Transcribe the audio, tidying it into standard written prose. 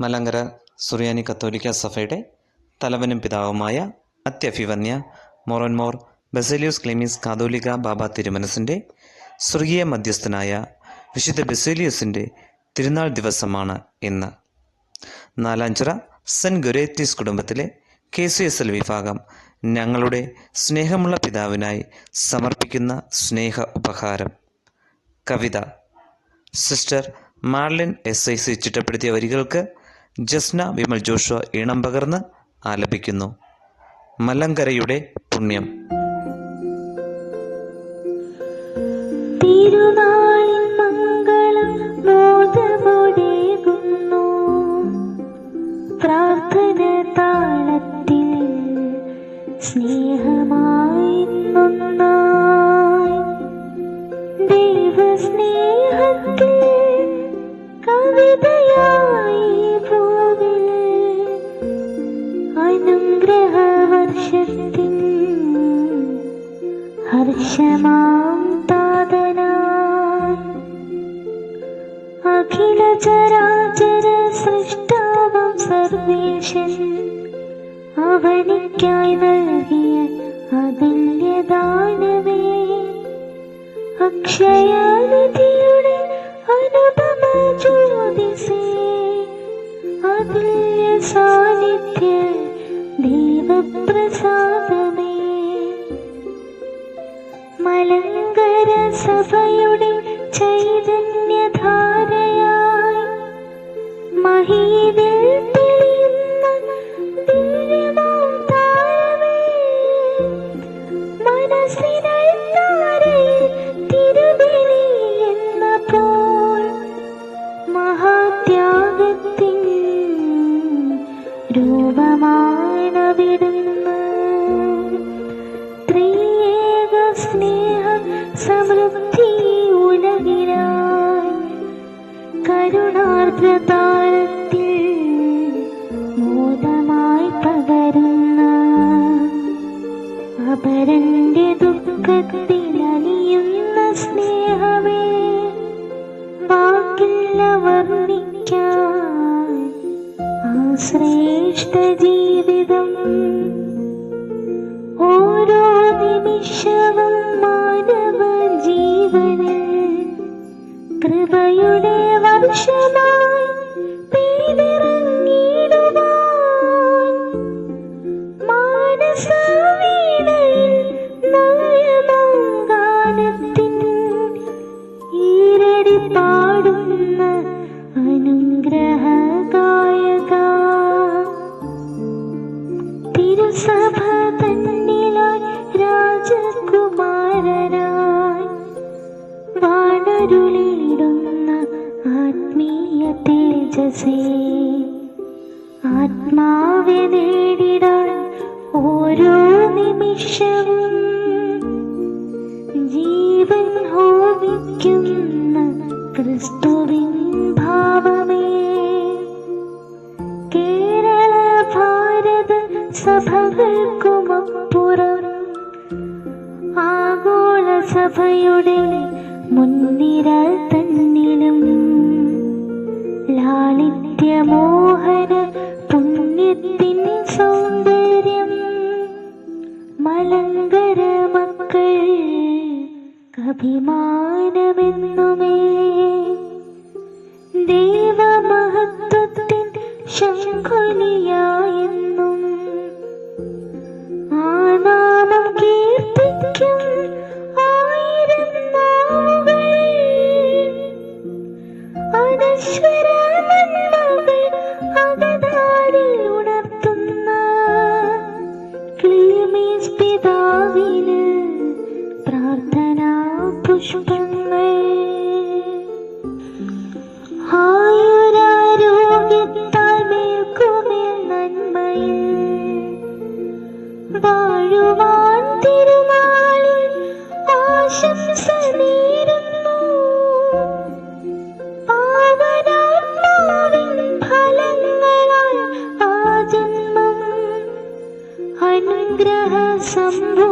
മലങ്കര സുറിയാനി കത്തോലിക്ക സഭയുടെ തലവനും പിതാവുമായ അത്യഭിവന്യ മോറൻമോർ ബസേലിയോസ് ക്ലീമീസ് കാതോലിക്ക ബാബ തിരുമനസിൻ്റെ സ്വർഗീയ മധ്യസ്ഥനായ വിശുദ്ധ ബസേലിയോസിൻ്റെ തിരുനാൾ ദിവസമാണ് ഇന്ന്. നാലാഞ്ചിറ സെൻറ്റ് ഗൊരേത്തീസ് കുടുംബത്തിലെ KCSL വിഭാഗം ഞങ്ങളുടെ സ്നേഹമുള്ള പിതാവിനായി സമർപ്പിക്കുന്ന സ്നേഹ ഉപഹാരം. കവിത സിസ്റ്റർ മാർലിൻ SIC ചിട്ടപ്പെടുത്തിയ വരികൾക്ക് ജസ്ന വിമൽ ജോഷുവ ഈണം പകർന്ന് ആലപിക്കുന്നു. മലങ്കരയുടെ പുണ്യം. തിരുനാളിൻ മംഗളം മോദമോടേകുന്നു, പ്രാർത്ഥന താളത്തിൽ സ്നേഹമായി നന്നായി ദൈവസ്നേഹത്തിൽ കവിതയായി ഭൂമിൽ അനുഗ്രഹവർഷത്തിൽ ഹർഷമാം താതനായി അഖില ചരാചര സൃഷ്ടാവാം സർവേശൻ അവനിക്കായി നൽകിയ അതുല്യദാനമേ, അക്ഷയനിധിയുടെ അനുപമ ജ്യോതിസേ, അതുല്യ സാന്നിധ്യ ദൈവപ്രസാദമേ, മലങ്കര സഭയുടെ ചൈതന്യധാരയായി മഹീതിൽ തെളിയുന്ന ദിവ്യമാം താരമേ, മനസ്സിനത്താരയിൽ തിരുബലി എന്ന പോൽ മഹാത്യാഗത്തിൻ രൂപമാണവിടുന്ന്. ത്രിയേക സ്നേഹ സമൃദ്ധി ഉലകിനായി കരുണാർദ്രതാരത്തിൽ മോദമായി പകരുന്ന അപരന്റെ ദുഃഖത്തിൽ അലിയുന്ന സ്നേഹമേ, വാക്കില്ല വർണ്ണിക്കാൻ ആ ശ്രേഷ്ഠ ജീവിതം. ഓരോ നിമിഷവും മാനവ ജീവനിൽ കൃപയുടെ വർഷമായി പെയ്തിറങ്ങിടുവാൻ മാനസവീണയിൽ നവ്യമംഗാനത്തിൻ ഈരടി പാടുന്ന അനുഗ്രഹഗായക. തിരുസഭ തന്നിലായി രാജകുമാരനായി വാണരുളിടുന്ന ആത്മീയ തേജസേ, ആത്മാവെ നേടിടാൻ ഓരോ നിമിഷവും ജീവൻ ഹോമിക്കുന്ന ക്രിസ്തുവിൻ ഭാവമേ, കേരള ഭാരത സഭകൾക്കുമപ്പുറം ആഗോള സഭയുടെ മുൻനിര തന്നിലും ലാളിത്യമോഹന പുണ്യത്തിൻ സൗന്ദര്യം മലങ്കര മക്കൾ അഭിമാനമെന്നുമേ. ദൈവമഹത്വത്തിൻ ശംഖുലിയായെന്നും ആ നാമം കീർത്തിക്കും ആയിരം നാവുകൾ, അനശ്വര നന്മകൾ അകതാരിൽ ഉണർത്തുന്ന ക്ലീമീസ് പിതാവിന് പ്രാർത്ഥനാ പുഷ്പങ്ങൾ. ആയുരാരോഗ്യത്താൽ മേൽക്കുമേൽ നന്മയിൽ വാഴുവാൻ തിരുനാളിൽ ആശംസ നേരുന്നു. പാവനാത്മാവിൻ ഫലങ്ങളാൽ ആ ജന്മം അനുഗ്രഹ സമ്പൂർണ്ണ